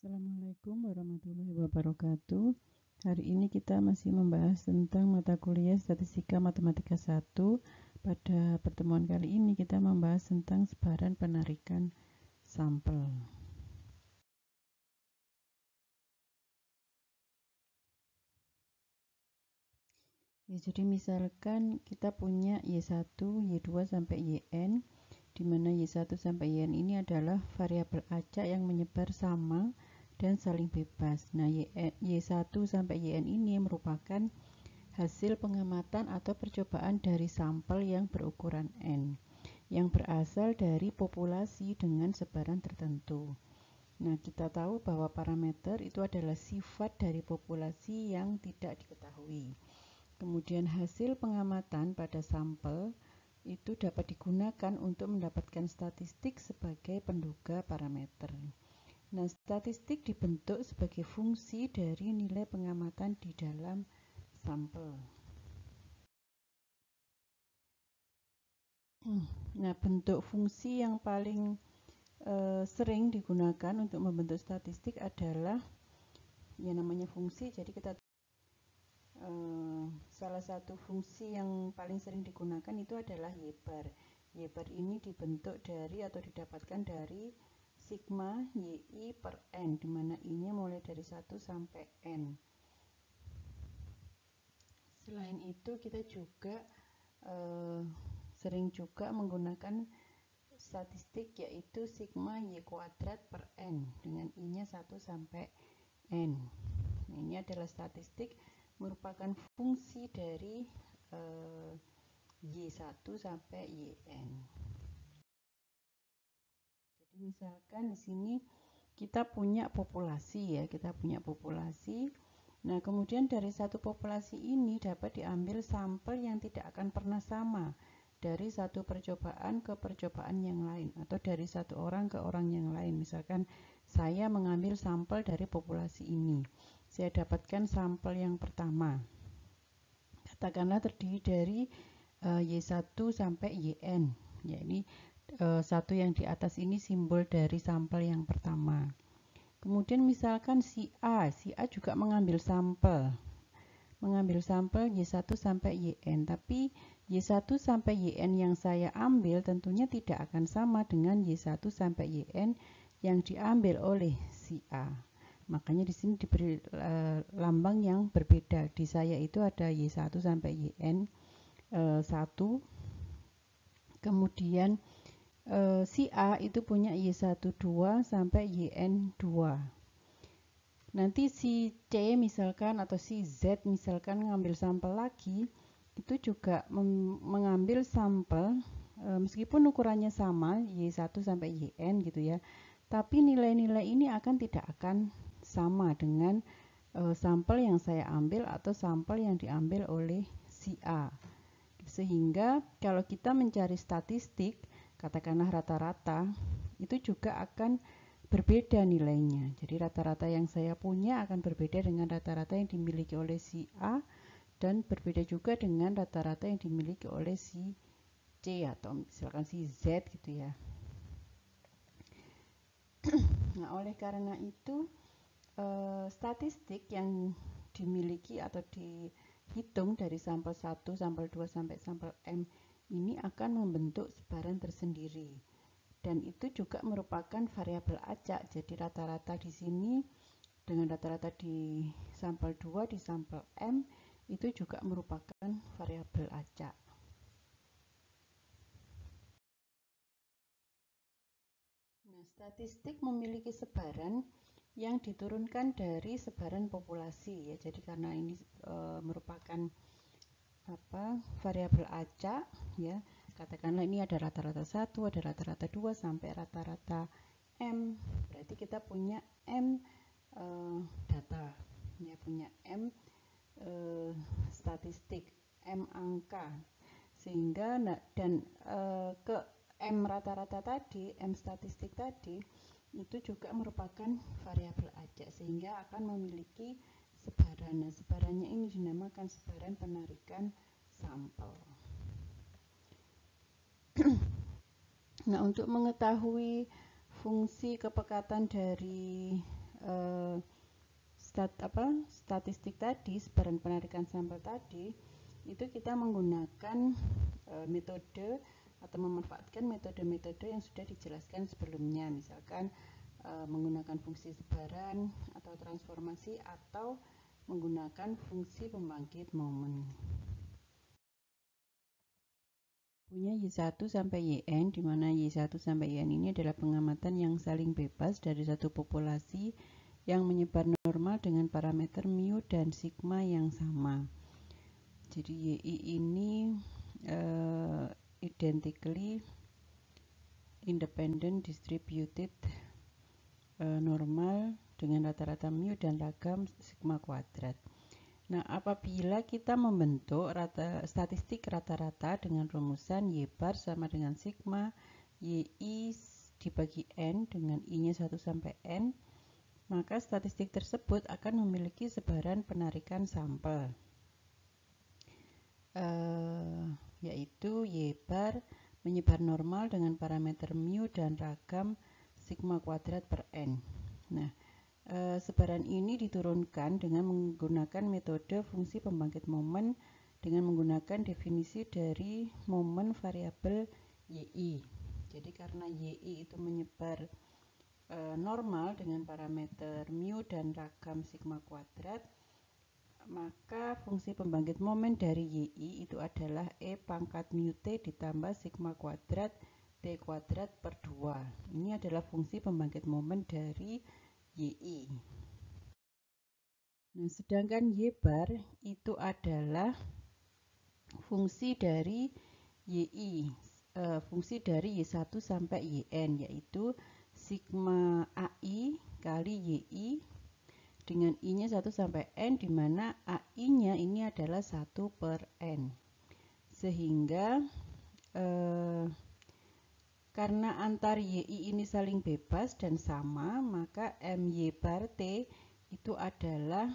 Assalamualaikum warahmatullahi wabarakatuh. Hari ini kita masih membahas tentang mata kuliah Statistika Matematika 1. Pada pertemuan kali ini kita membahas tentang sebaran penarikan sampel. Ya, jadi misalkan kita punya Y1, Y2 sampai YN, di mana Y1 sampai YN ini adalah variabel acak yang menyebar sama dan saling bebas. Nah, Y1 sampai YN ini merupakan hasil pengamatan atau percobaan dari sampel yang berukuran N, yang berasal dari populasi dengan sebaran tertentu. Nah, kita tahu bahwa parameter itu adalah sifat dari populasi yang tidak diketahui. Kemudian hasil pengamatan pada sampel itu dapat digunakan untuk mendapatkan statistik sebagai penduga parameter. Nah, statistik dibentuk sebagai fungsi dari nilai pengamatan di dalam sampel. Nah, bentuk fungsi yang paling sering digunakan untuk membentuk statistik adalah yang namanya fungsi. Jadi kita salah satu fungsi yang paling sering digunakan itu adalah Y-bar. Y-bar ini dibentuk dari atau didapatkan dari sigma YI per N, di mana I-nya mulai dari 1 sampai N. Selain itu kita juga sering juga menggunakan statistik yaitu sigma Y kuadrat per N dengan I-nya 1 sampai N. Nah, ini adalah statistik merupakan fungsi dari Y1 sampai YN. Jadi misalkan di sini kita punya populasi ya, kita punya populasi. Nah, kemudian dari satu populasi ini dapat diambil sampel yang tidak akan pernah sama dari satu percobaan ke percobaan yang lain, atau dari satu orang ke orang yang lain. Misalkan saya mengambil sampel dari populasi ini, saya dapatkan sampel yang pertama, katakanlah terdiri dari Y1 sampai YN, ya ini satu yang di atas ini simbol dari sampel yang pertama. Kemudian misalkan si A juga mengambil sampel Y1 sampai YN, tapi Y1 sampai YN yang saya ambil tentunya tidak akan sama dengan Y1 sampai YN yang diambil oleh si A. Makanya di sini diberi lambang yang berbeda. Di saya itu ada Y1 sampai YN 1. Kemudian si A itu punya Y12 sampai YN2. Nanti si C misalkan atau si Z misalkan mengambil sampel lagi, itu juga mengambil sampel meskipun ukurannya sama Y1 sampai YN gitu ya, tapi nilai-nilai ini tidak akan sama dengan sampel yang saya ambil atau sampel yang diambil oleh si A. Sehingga kalau kita mencari statistik, katakanlah rata-rata, itu juga akan berbeda nilainya. Jadi rata-rata yang saya punya akan berbeda dengan rata-rata yang dimiliki oleh si A, dan berbeda juga dengan rata-rata yang dimiliki oleh si C atau misalkan si Z gitu ya. Nah, oleh karena itu statistik yang dimiliki atau dihitung dari sampel 1, sampel 2 sampai sampel M ini akan membentuk sebaran tersendiri. Dan itu juga merupakan variabel acak. Jadi rata-rata di sini dengan rata-rata di sampel 2 di sampel M itu juga merupakan variabel acak. Nah, statistik memiliki sebaran yang diturunkan dari sebaran populasi ya. Jadi karena ini merupakan variabel acak ya. Katakanlah ini ada rata-rata 1, ada rata-rata 2 sampai rata-rata M. Berarti kita punya M data ya, punya M statistik, M angka. Sehingga dan ke M rata-rata tadi, M statistik tadi itu juga merupakan variabel acak sehingga akan memiliki sebaran. Nah, sebarannya ini dinamakan sebaran penarikan sampel. Nah, untuk mengetahui fungsi kepekatan dari eh, statistik tadi, sebaran penarikan sampel tadi, itu kita menggunakan metode atau memanfaatkan metode-metode yang sudah dijelaskan sebelumnya, misalkan menggunakan fungsi sebaran atau transformasi atau menggunakan fungsi pembangkit momen. Punya Y1 sampai Yn, di mana Y1 sampai Yn ini adalah pengamatan yang saling bebas dari satu populasi yang menyebar normal dengan parameter mu dan sigma yang sama. Jadi YI ini identically independent distributed normal dengan rata-rata mu dan ragam sigma kuadrat. Nah, apabila kita membentuk statistik rata-rata dengan rumusan Y bar sama dengan sigma YI dibagi N dengan I-nya 1 sampai N, maka statistik tersebut akan memiliki sebaran penarikan sampel, yaitu Y bar menyebar normal dengan parameter mu dan ragam sigma kuadrat per N. Nah, sebaran ini diturunkan dengan menggunakan metode fungsi pembangkit momen dengan menggunakan definisi dari momen variabel YI. Jadi karena YI itu menyebar normal dengan parameter mu dan ragam sigma kuadrat, maka fungsi pembangkit momen dari YI itu adalah E pangkat mu T ditambah sigma kuadrat T kuadrat per 2. Ini adalah fungsi pembangkit momen dari YI. Nah, sedangkan Y bar itu adalah fungsi dari YI, fungsi dari Y1 sampai Yn, yaitu sigma AI kali YI dengan I-nya 1 sampai N, di mana AI-nya ini adalah 1 per N. Sehingga karena antar YI ini saling bebas dan sama, maka MY bar T itu adalah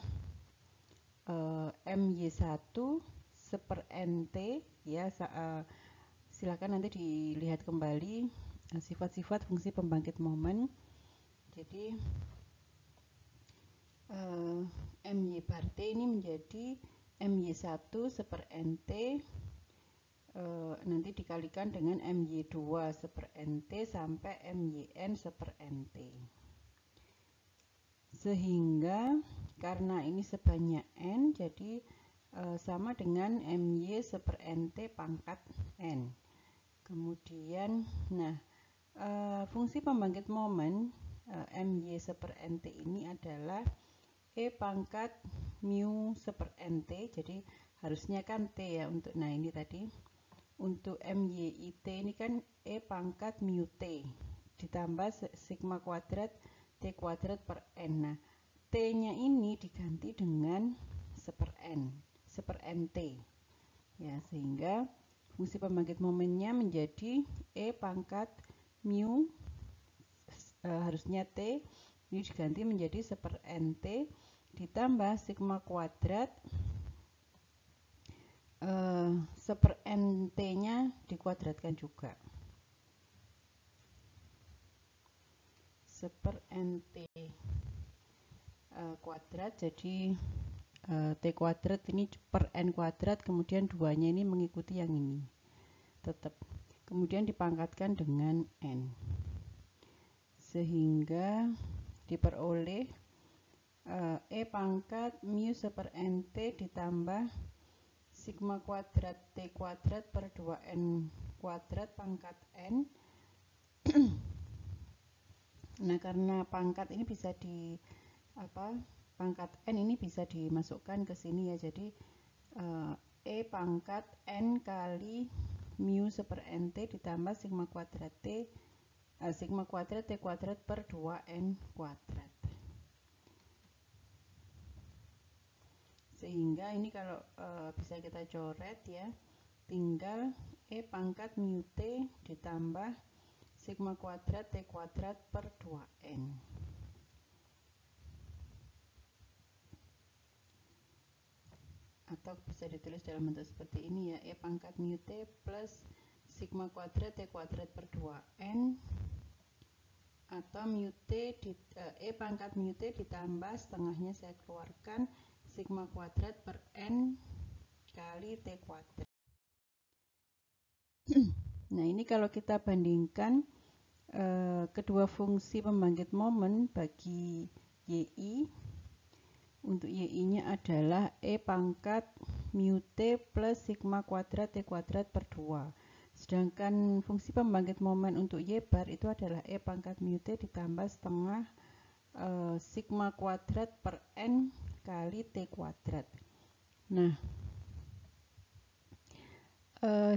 MY1 seper NT, ya. Silakan nanti dilihat kembali sifat-sifat fungsi pembangkit momen. Jadi MY bar T ini menjadi MY1 seper NT nanti dikalikan dengan MY2 seper NT sampai MYN seper NT. Sehingga karena ini sebanyak N, jadi sama dengan MY seper NT pangkat N. Kemudian, nah, fungsi pembangkit momen MY seper NT ini adalah E pangkat mu seper NT, jadi harusnya kan T ya untuk, nah ini tadi untuk MYIT ini kan E pangkat mu T ditambah sigma kuadrat T kuadrat per N. Nah, T-nya ini diganti dengan seper N, seper NT. Ya, sehingga fungsi pembangkit momennya menjadi E pangkat mu harusnya T ini diganti menjadi seper NT ditambah sigma kuadrat seper NT-nya dikuadratkan juga. Seper NT kuadrat, jadi T kuadrat ini per N kuadrat, kemudian 2-nya ini mengikuti yang ini. Tetap. Kemudian dipangkatkan dengan N. Sehingga diperoleh E pangkat mu seper NT ditambah sigma kuadrat T kuadrat per 2N kuadrat pangkat N. Nah, karena pangkat ini bisa pangkat N ini bisa dimasukkan ke sini ya, jadi E pangkat N kali mu seper NT ditambah sigma kuadrat T kuadrat per 2N kuadrat. Sehingga ini kalau bisa kita coret ya, tinggal E pangkat mu T ditambah sigma kuadrat T kuadrat per 2N. Atau bisa ditulis dalam bentuk seperti ini ya, E pangkat mu T plus sigma kuadrat T kuadrat per 2N atau mu T E pangkat mu T ditambah setengahnya saya keluarkan sigma kuadrat per N kali T kuadrat. Nah, ini kalau kita bandingkan kedua fungsi pembangkit momen bagi YI, untuk YI-nya adalah E pangkat mu T plus sigma kuadrat T kuadrat per 2. Sedangkan fungsi pembangkit momen untuk Y bar itu adalah E pangkat mu T ditambah setengah sigma kuadrat per N kali T kuadrat. Nah,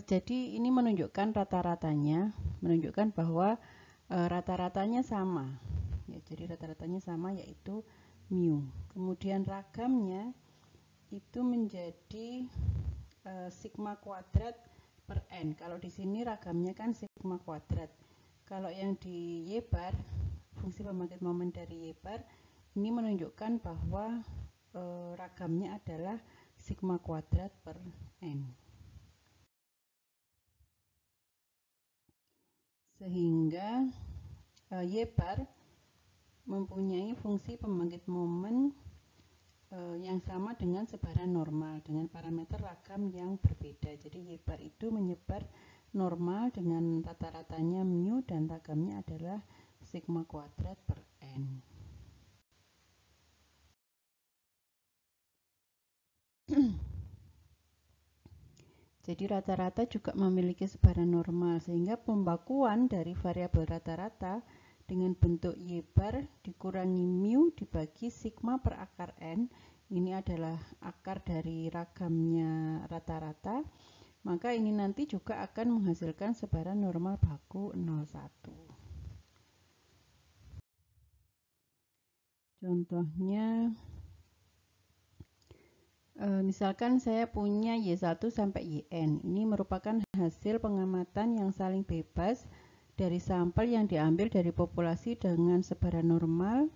jadi ini menunjukkan rata-ratanya, menunjukkan bahwa rata-ratanya sama. Ya, jadi rata-ratanya sama yaitu mu. Kemudian ragamnya itu menjadi sigma kuadrat per N. Kalau di sini ragamnya kan sigma kuadrat. Kalau yang di Y bar, fungsi pembangkit momen dari Y bar, ini menunjukkan bahwa ragamnya adalah sigma kuadrat per N. Sehingga Y bar mempunyai fungsi pembangkit momen yang sama dengan sebaran normal dengan parameter ragam yang berbeda. Jadi Y bar itu menyebar normal dengan rata-ratanya mu dan ragamnya adalah sigma kuadrat per N. Jadi rata-rata juga memiliki sebaran normal sehingga pembakuan dari variabel rata-rata dengan bentuk Y bar dikurangi mu dibagi sigma per akar N, ini adalah akar dari ragamnya rata-rata, maka ini nanti juga akan menghasilkan sebaran normal baku 0,1. Contohnya, misalkan saya punya Y1 sampai YN, ini merupakan hasil pengamatan yang saling bebas dari sampel yang diambil dari populasi dengan sebaran normal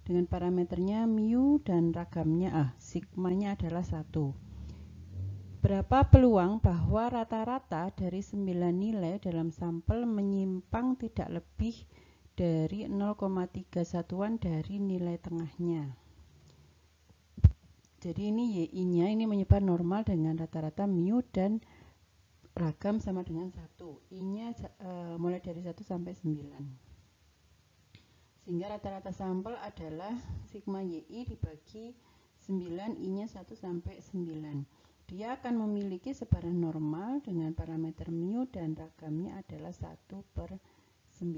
dengan parameternya mu dan ragamnya sigmanya adalah 1. Berapa peluang bahwa rata-rata dari 9 nilai dalam sampel menyimpang tidak lebih dari 0,3 satuan dari nilai tengahnya. Jadi ini YI-nya ini menyebar normal dengan rata-rata mu dan ragam sama dengan 1. I-nya mulai dari 1 sampai 9. Sehingga rata-rata sampel adalah sigma YI dibagi 9, I-nya 1 sampai 9. Dia akan memiliki sebaran normal dengan parameter mu dan ragamnya adalah 1 per 9.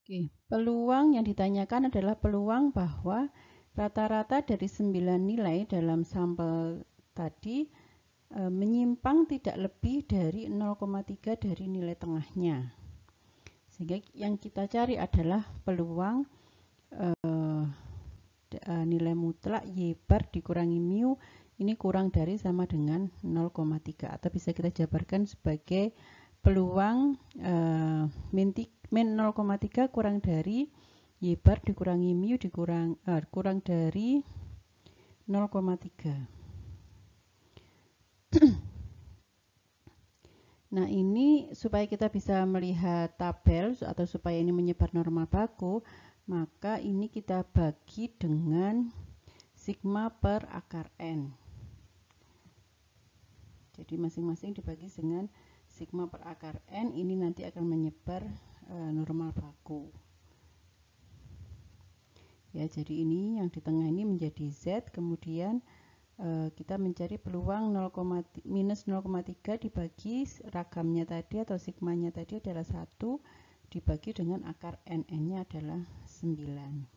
Oke, peluang yang ditanyakan adalah peluang bahwa rata-rata dari 9 nilai dalam sampel tadi menyimpang tidak lebih dari 0,3 dari nilai tengahnya. Sehingga yang kita cari adalah peluang nilai mutlak Y bar dikurangi mu ini kurang dari sama dengan 0,3 atau bisa kita jabarkan sebagai peluang min 0,3 kurang dari Y bar dikurangi mu kurang dari 0,3. Nah, ini supaya kita bisa melihat tabel atau supaya ini menyebar normal baku, maka ini kita bagi dengan sigma per akar N. Jadi masing-masing dibagi dengan sigma per akar N, ini nanti akan menyebar normal baku. Ya, jadi ini yang di tengah ini menjadi Z, kemudian kita mencari peluang minus 0,3 dibagi ragamnya tadi atau sigmanya tadi adalah 1 dibagi dengan akar N-nya adalah 9.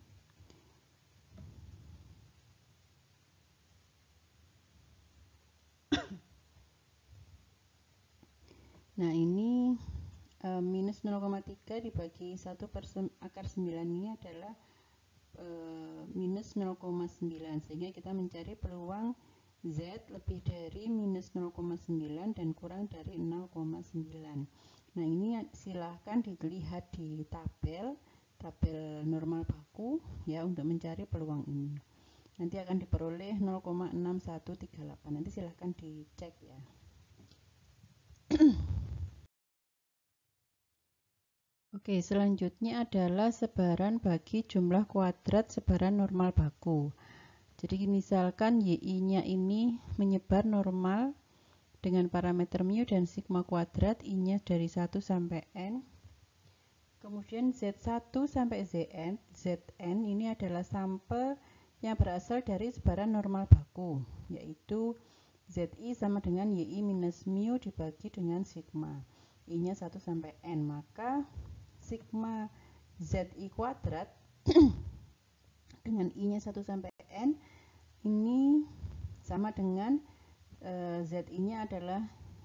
Nah, ini minus 0,3 dibagi 1 per akar 9 ini adalah minus 0,9, sehingga kita mencari peluang Z lebih dari minus 0,9 dan kurang dari 0,9. Nah, ini silahkan dilihat di tabel normal baku ya untuk mencari peluang ini. Nanti akan diperoleh 0,6138. Nanti silahkan dicek ya. Oke, selanjutnya adalah sebaran bagi jumlah kuadrat sebaran normal baku. Jadi misalkan YI-nya ini menyebar normal dengan parameter mu dan sigma kuadrat, I-nya dari 1 sampai N. Kemudian Z1 sampai Zn ini adalah sampel yang berasal dari sebaran normal baku, yaitu Zi sama dengan YI minus mu dibagi dengan sigma. I-nya 1 sampai N, maka sigma Zi kuadrat dengan I-nya 1 sampai N ini sama dengan Zi-nya adalah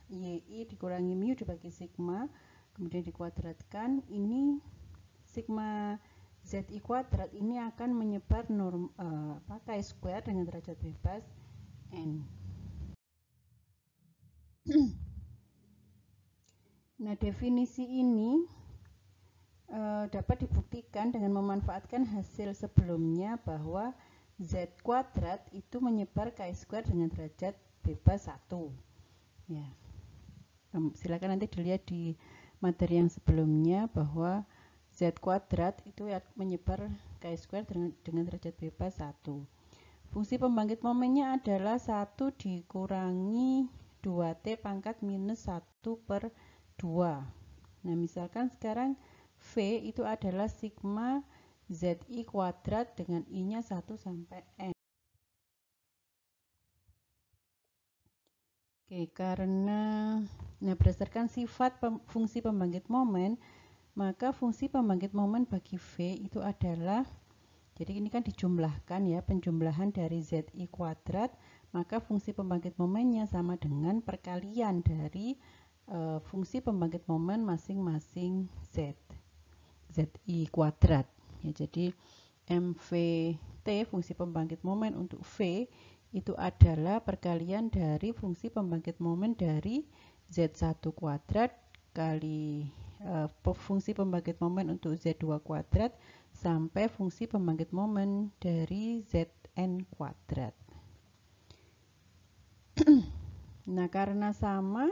YI dikurangi mu dibagi sigma, kemudian dikuadratkan. Ini sigma Zi kuadrat ini akan menyebar chi-square dengan derajat bebas N. Nah, definisi ini dapat dibuktikan dengan memanfaatkan hasil sebelumnya bahwa Z kuadrat itu menyebar chi-square dengan derajat bebas 1. Ya. Silakan nanti dilihat di materi yang sebelumnya bahwa Z kuadrat itu menyebar chi-square dengan derajat bebas 1. Fungsi pembangkit momennya adalah 1 dikurangi 2T pangkat minus 1 per 2. Nah, misalkan sekarang V itu adalah sigma Zi kuadrat dengan I-nya 1 sampai N. Oke, karena berdasarkan sifat fungsi pembangkit momen, maka fungsi pembangkit momen bagi V itu adalah, jadi ini kan dijumlahkan ya, penjumlahan dari Zi kuadrat, maka fungsi pembangkit momennya sama dengan perkalian dari fungsi pembangkit momen masing-masing Zi kuadrat. Ya, jadi MVT fungsi pembangkit momen untuk V itu adalah perkalian dari fungsi pembangkit momen dari Z1 kuadrat kali fungsi pembangkit momen untuk Z2 kuadrat sampai fungsi pembangkit momen dari Zn kuadrat. Nah, karena sama,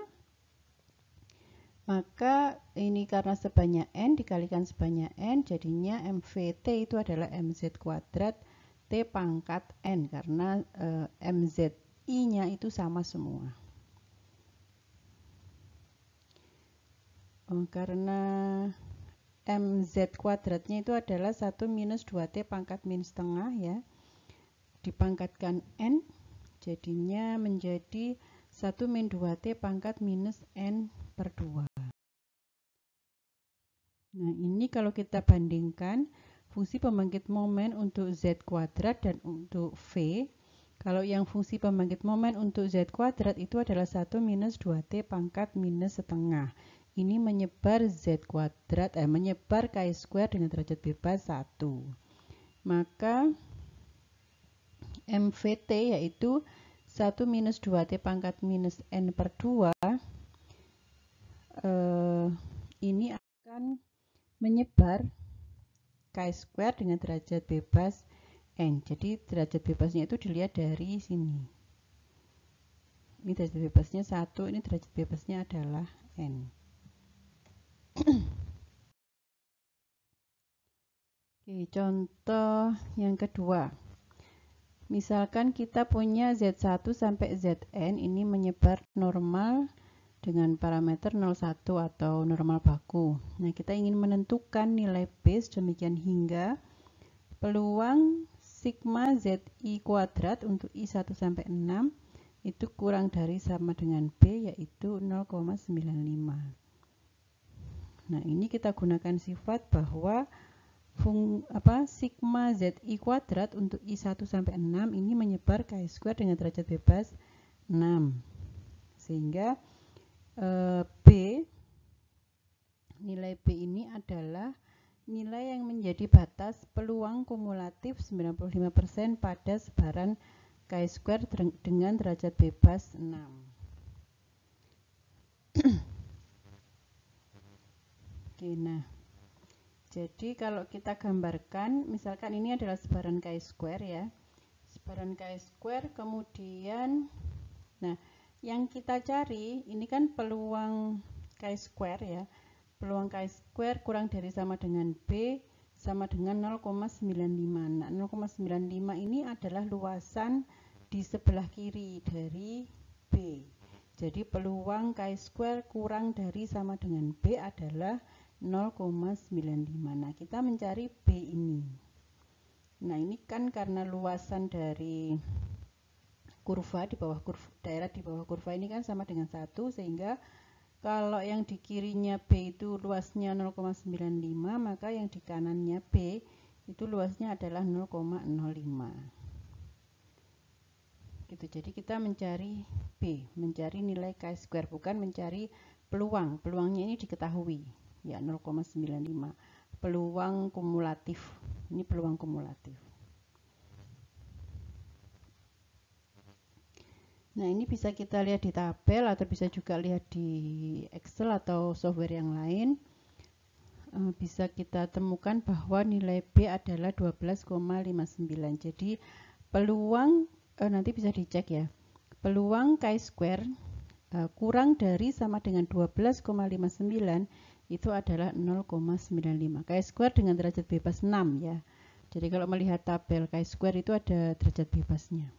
maka ini karena sebanyak N dikalikan sebanyak N, jadinya MVT itu adalah MZ kuadrat T pangkat N, karena MZI-nya itu sama semua. Karena MZ kuadratnya itu adalah 1 minus 2T pangkat min setengah ya, dipangkatkan N, jadinya menjadi 1 min 2T pangkat minus N per 2. Nah, ini kalau kita bandingkan fungsi pembangkit momen untuk Z kuadrat dan untuk V, kalau yang fungsi pembangkit momen untuk Z kuadrat itu adalah 1 minus 2T pangkat minus setengah. Ini menyebar Z kuadrat, menyebar chi-square dengan derajat bebas 1. Maka MVT yaitu 1 minus 2T pangkat minus N per 2, ini akan menyebar chi-square dengan derajat bebas N. Jadi derajat bebasnya itu dilihat dari sini. Ini derajat bebasnya 1, ini derajat bebasnya adalah N. Oke, contoh yang kedua. Misalkan kita punya Z1 sampai Zn ini menyebar normal dengan parameter 0,1 atau normal baku. Nah, kita ingin menentukan nilai base demikian hingga peluang sigma Zi kuadrat untuk I1 sampai 6 itu kurang dari sama dengan B, yaitu 0,95. Nah, ini kita gunakan sifat bahwa sigma Zi kuadrat untuk I1 sampai 6 ini menyebar chi-square dengan derajat bebas 6. Sehingga B, nilai B ini adalah nilai yang menjadi batas peluang kumulatif 95% pada sebaran chi-square dengan derajat bebas 6. Oke, nah, jadi kalau kita gambarkan, misalkan ini adalah sebaran chi-square ya, sebaran chi-square, kemudian, nah, yang kita cari ini kan peluang chi-square ya, peluang chi-square kurang dari sama dengan B sama dengan 0,95. Nah, 0,95 ini adalah luasan di sebelah kiri dari B. Jadi peluang chi-square kurang dari sama dengan B adalah 0,95. Nah, kita mencari B ini. Nah, ini kan karena luasan dari kurva di bawah daerah di bawah kurva ini kan sama dengan 1, sehingga kalau yang di kirinya B itu luasnya 0,95, maka yang di kanannya B itu luasnya adalah 0,05. Gitu. Jadi kita mencari B, mencari nilai chi-square, bukan mencari peluang. Peluangnya ini diketahui, ya 0,95. Peluang kumulatif. Ini peluang kumulatif. Nah, ini bisa kita lihat di tabel atau bisa juga lihat di Excel atau software yang lain. Bisa kita temukan bahwa nilai B adalah 12,59. Jadi peluang nanti bisa dicek ya. Peluang chi-square kurang dari sama dengan 12,59 itu adalah 0,95. Chi-square dengan derajat bebas 6 ya. Jadi kalau melihat tabel chi-square itu ada derajat bebasnya.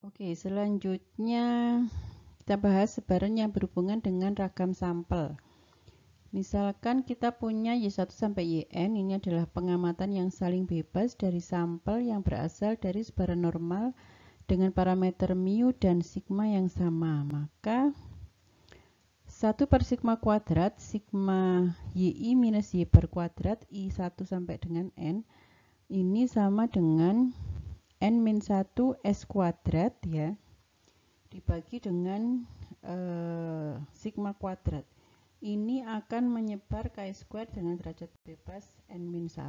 Oke, selanjutnya kita bahas sebaran yang berhubungan dengan ragam sampel. Misalkan kita punya Y1 sampai Yn, ini adalah pengamatan yang saling bebas dari sampel yang berasal dari sebaran normal dengan parameter mu dan sigma yang sama. Maka 1 per sigma kuadrat, sigma yi minus y per kuadrat, I1 sampai dengan N, ini sama dengan N-1 S kuadrat ya, dibagi dengan sigma kuadrat. Ini akan menyebar chi-square dengan derajat bebas N-1.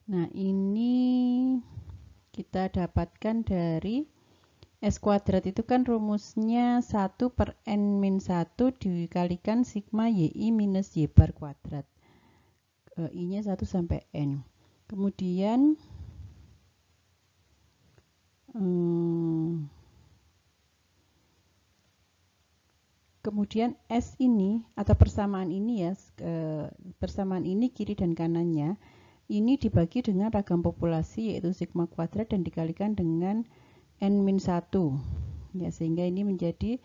Nah, ini kita dapatkan dari S kuadrat itu kan rumusnya 1 per N-1 dikalikan sigma yi minus y per kuadrat. I-nya 1 sampai N. Kemudian S ini atau persamaan ini ya, persamaan ini kiri dan kanannya ini dibagi dengan ragam populasi yaitu sigma kuadrat dan dikalikan dengan N-1 ya, sehingga ini menjadi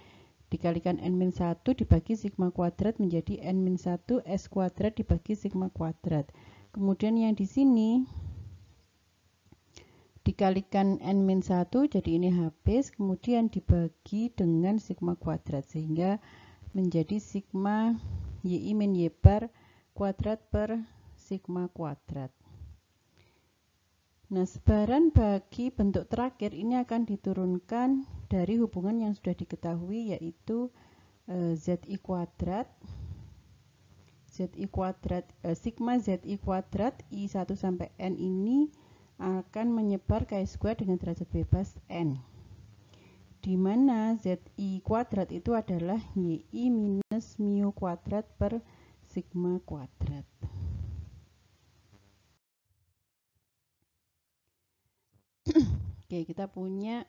dikalikan N-1 dibagi sigma kuadrat menjadi N-1 S kuadrat dibagi sigma kuadrat. Kemudian yang di sini dikalikan N-1 jadi ini habis, kemudian dibagi dengan sigma kuadrat sehingga menjadi sigma yi min y bar kuadrat per sigma kuadrat. Nah, sebaran bagi bentuk terakhir ini akan diturunkan dari hubungan yang sudah diketahui yaitu zi kuadrat sigma zi kuadrat I1 sampai N ini akan menyebar chi-square dengan derajat bebas N, di mana zi kuadrat itu adalah yi minus mu kuadrat per sigma kuadrat. Oke, kita punya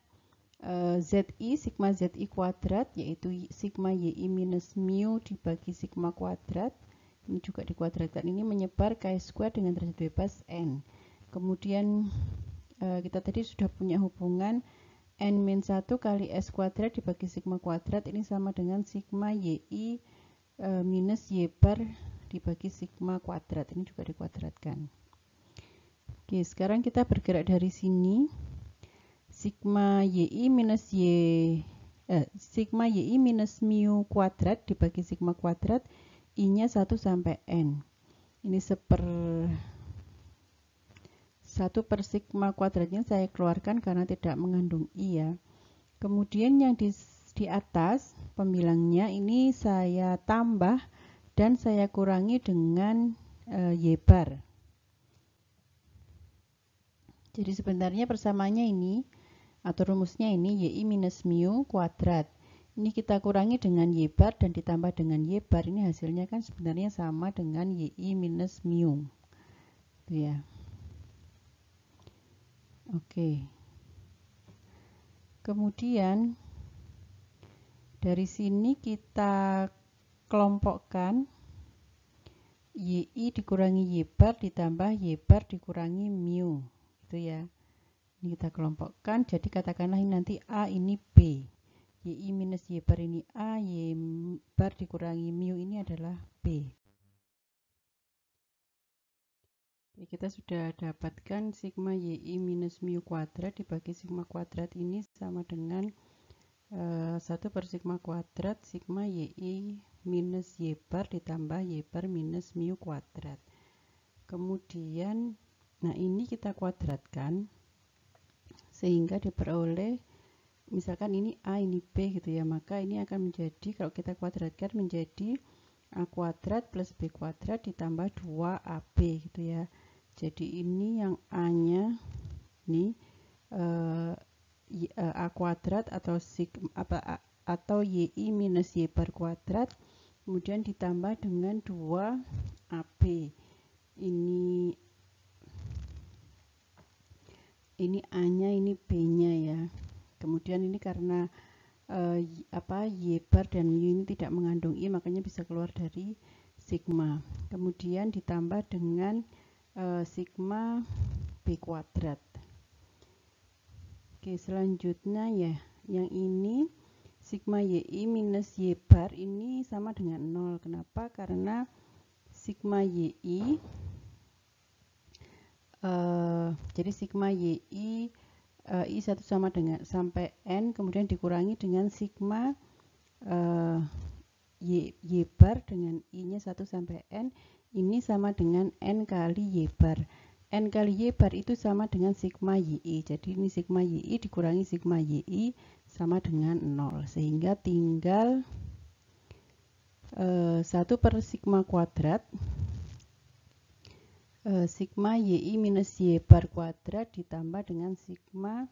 zi sigma zi kuadrat yaitu sigma yi minus mu dibagi sigma kuadrat, ini juga dikuadratkan, ini menyebar chi-square dengan derajat bebas N. Kemudian kita tadi sudah punya hubungan N-1 kali S kuadrat dibagi sigma kuadrat, ini sama dengan sigma yi minus y bar dibagi sigma kuadrat, ini juga dikuadratkan. Oke, sekarang kita bergerak dari sini. Sigma yi minus mu kuadrat dibagi sigma kuadrat, I-nya 1 sampai N. Ini 1 per sigma kuadratnya saya keluarkan karena tidak mengandung I ya. Kemudian yang di atas pembilangnya ini saya tambah dan saya kurangi dengan y bar. Jadi sebenarnya persamaannya ini atau rumusnya ini yi minus mu kuadrat. Ini kita kurangi dengan y bar dan ditambah dengan y bar, ini hasilnya kan sebenarnya sama dengan yi minus mu. Itu ya. Oke. Kemudian dari sini kita kelompokkan YI dikurangi Y bar ditambah Y bar dikurangi mu. Itu ya. Ini kita kelompokkan, jadi katakanlah ini nanti A ini B. YI minus Y bar ini A, Y bar dikurangi mu ini adalah B. Jadi kita sudah dapatkan sigma YI minus mu kuadrat dibagi sigma kuadrat ini sama dengan 1 per sigma kuadrat sigma YI minus Y bar ditambah Y bar minus mu kuadrat. Kemudian, nah ini kita kuadratkan sehingga diperoleh, misalkan ini A ini B gitu ya, maka ini akan menjadi, kalau kita kuadratkan menjadi A kuadrat plus B kuadrat ditambah 2AB gitu ya. Jadi ini yang A nya ini A kuadrat atau atau YI minus Y bar kuadrat, kemudian ditambah dengan 2AB. Ini A nya, ini B nya ya. Kemudian ini karena Y bar dan mu ini tidak mengandung I, makanya bisa keluar dari sigma. Kemudian ditambah dengan sigma B kuadrat. Oke, selanjutnya ya, yang ini sigma YI minus Y bar ini sama dengan 0. Kenapa? Karena sigma YI jadi sigma YI I1 sama dengan sampai N, kemudian dikurangi dengan sigma Y bar dengan I-nya 1 sampai N, ini sama dengan N kali Y bar. N kali Y bar itu sama dengan sigma YI. Jadi ini sigma YI dikurangi sigma YI sama dengan 0. Sehingga tinggal 1 per sigma kuadrat sigma YI minus Y bar kuadrat ditambah dengan sigma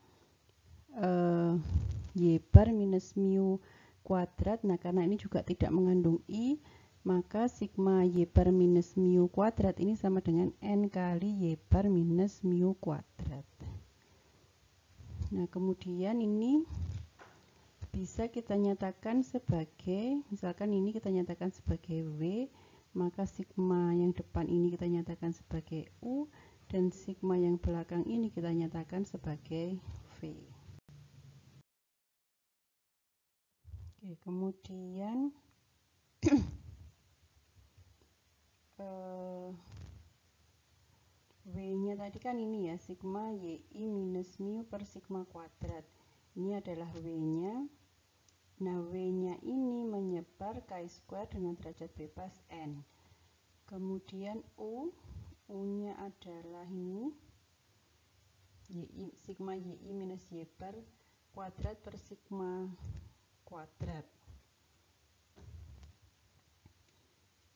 Y bar minus mu kuadrat. Nah, karena ini juga tidak mengandung I, maka sigma Y bar minus mu kuadrat ini sama dengan N kali Y bar minus mu kuadrat. Nah, kemudian ini bisa kita nyatakan sebagai, misalkan ini kita nyatakan sebagai W, maka sigma yang depan ini kita nyatakan sebagai U, dan sigma yang belakang ini kita nyatakan sebagai V. Oke, kemudian W-nya tadi kan ini ya, sigma YI minus mu per sigma kuadrat. Ini adalah W-nya. Nah, W-nya ini menyebar chi-square dengan derajat bebas N. Kemudian U-nya adalah ini, sigma YI minus Y bar kuadrat per sigma kuadrat.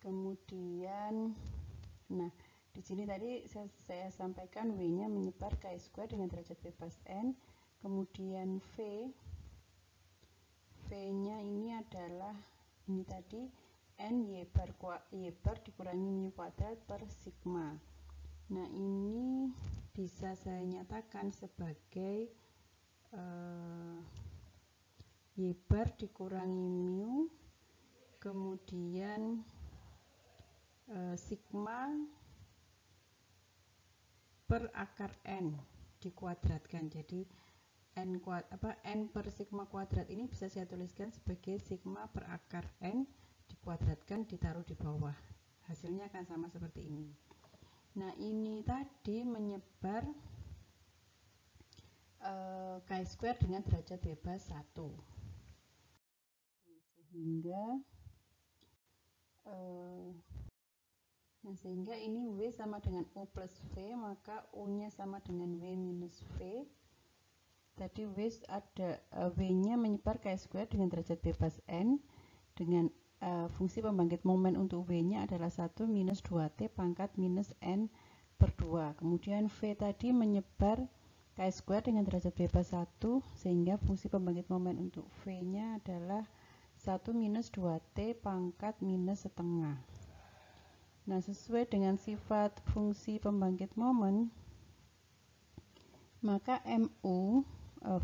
Kemudian, nah, di sini tadi saya sampaikan W-nya menyebar chi-square dengan derajat bebas N. Kemudian V-nya ini adalah ini tadi N Y bar dikurangi mu kuadrat per sigma. Nah, ini bisa saya nyatakan sebagai Y bar dikurangi mu, kemudian sigma per akar N dikuadratkan. Jadi N per sigma kuadrat ini bisa saya tuliskan sebagai sigma per akar N dikuadratkan ditaruh di bawah. Hasilnya akan sama seperti ini. Nah, ini tadi menyebar chi-square dengan derajat bebas 1. Sehingga ini W sama dengan U plus V, maka U-nya sama dengan W minus V. Tadi W-nya menyebar chi-square dengan derajat bebas N dengan fungsi pembangkit momen untuk W-nya adalah 1 minus 2T pangkat minus N per 2. Kemudian V tadi menyebar chi-square dengan derajat bebas 1, sehingga fungsi pembangkit momen untuk V-nya adalah 1 minus 2T pangkat minus setengah. Nah, sesuai dengan sifat fungsi pembangkit momen, maka MU,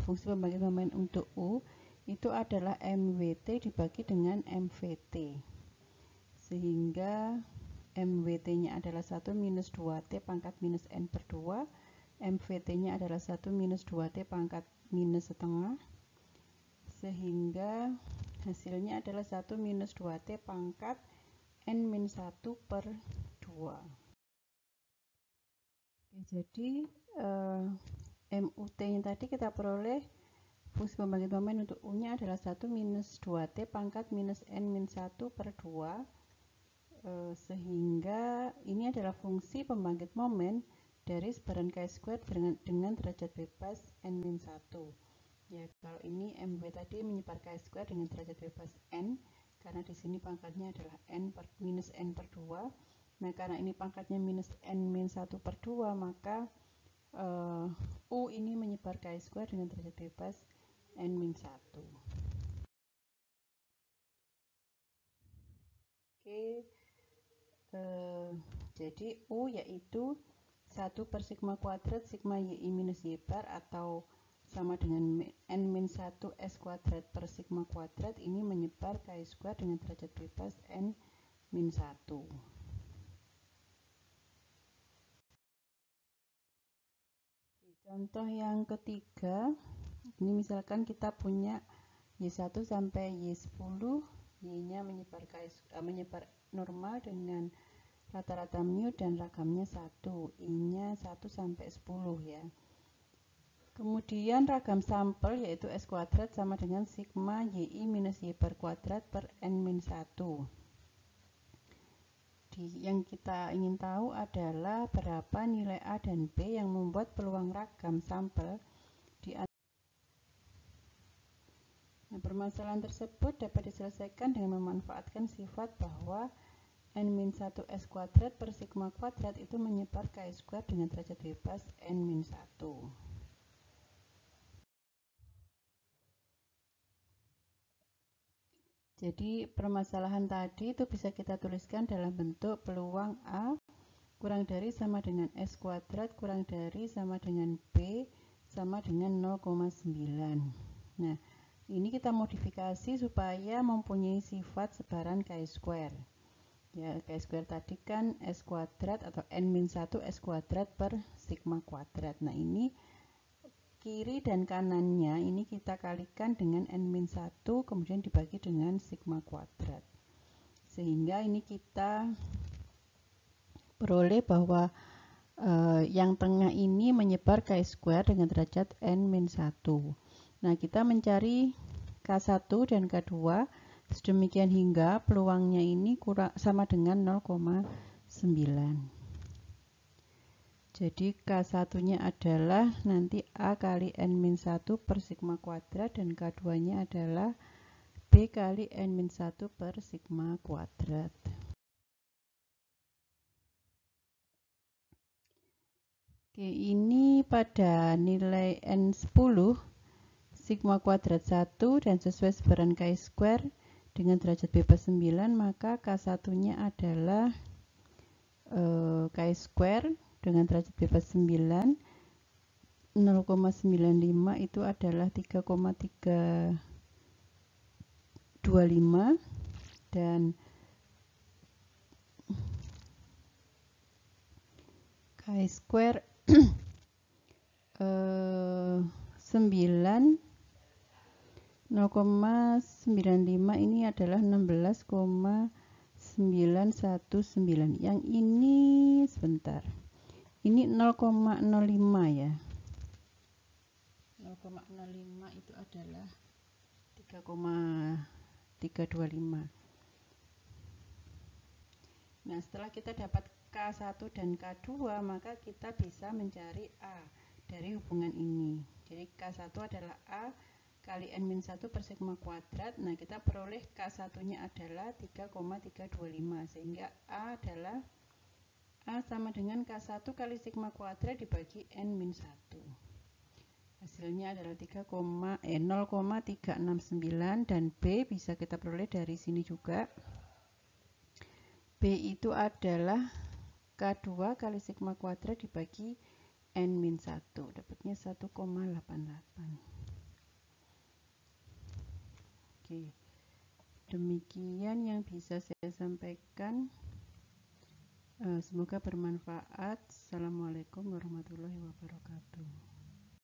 fungsi pembangkit momen untuk U, itu adalah MWT dibagi dengan MVT. Sehingga MWT-nya adalah 1 minus 2T pangkat minus N per 2, MVT-nya adalah 1 minus 2T pangkat minus setengah, sehingga hasilnya adalah 1 minus 2T pangkat N min 1 per 2. Oke, jadi MUT-nya tadi kita peroleh fungsi pembangkit momen untuk U-nya adalah 1 minus 2T pangkat minus N min 1 per 2, sehingga ini adalah fungsi pembangkit momen dari sebaran chi² dengan derajat bebas N min 1. Ya, kalau ini MW tadi menyebar chi² dengan derajat bebas N, karena di sini pangkatnya adalah minus N per 2. Nah, karena ini pangkatnya minus N min 1 per 2, maka U ini menyebar chi² dengan derajat bebas N min 1. Oke, jadi U yaitu 1 per sigma kuadrat sigma YI minus Y bar, atau sama dengan N min 1 S kuadrat per sigma kuadrat, ini menyebar chi² dengan derajat bebas N min 1. Contoh yang ketiga, ini misalkan kita punya Y1 sampai Y10, Y-nya menyebar normal dengan rata-rata mu dan ragamnya 1, I-nya 1 sampai 10 ya. Kemudian ragam sampel yaitu S kuadrat sama dengan sigma YI minus Y bar kuadrat per N min 1. Yang kita ingin tahu adalah berapa nilai A dan B yang membuat peluang ragam sampel di atas. Nah, permasalahan tersebut dapat diselesaikan dengan memanfaatkan sifat bahwa N min 1 S kuadrat per sigma kuadrat itu menyebar chi² dengan derajat bebas N min 1. Jadi permasalahan tadi itu bisa kita tuliskan dalam bentuk peluang A kurang dari sama dengan S kuadrat kurang dari sama dengan B sama dengan 0,9. Nah, ini kita modifikasi supaya mempunyai sifat sebaran chi². Ya, chi² tadi kan S kuadrat atau N min 1 S kuadrat per sigma kuadrat. Nah, ini kiri dan kanannya ini kita kalikan dengan N min 1 kemudian dibagi dengan sigma kuadrat, sehingga ini kita peroleh bahwa yang tengah ini menyebar chi² dengan derajat N min 1. Nah, kita mencari K1 dan K2 sedemikian hingga peluangnya ini sama dengan 0,9. Jadi K1-nya adalah nanti A kali N min 1 per sigma kuadrat, dan K2-nya adalah B kali N min 1 per sigma kuadrat. Oke, ini pada nilai N10 sigma kuadrat 1 dan sesuai sebaran chi² dengan derajat bebas 9, maka K1-nya adalah chi² dengan derajat bebas 9, 0,95 itu adalah 3,325, dan chi² 9 0,95 ini adalah 16,919. Yang ini sebentar. Ini 0,05 ya. 0,05 itu adalah 3,325. Nah, setelah kita dapat K1 dan K2, maka kita bisa mencari A dari hubungan ini. Jadi K1 adalah A kali N min 1 per sigma kuadrat. Nah, kita peroleh K1-nya adalah 3,325, sehingga A adalah A sama dengan K1 kali sigma kuadrat dibagi N min 1. Hasilnya adalah 0,369, dan B bisa kita peroleh dari sini juga. B B itu adalah K2 kali sigma kuadrat dibagi N-1, dapatnya 1,88. Oke, demikian yang bisa saya sampaikan. Semoga bermanfaat. Assalamualaikum warahmatullahi wabarakatuh.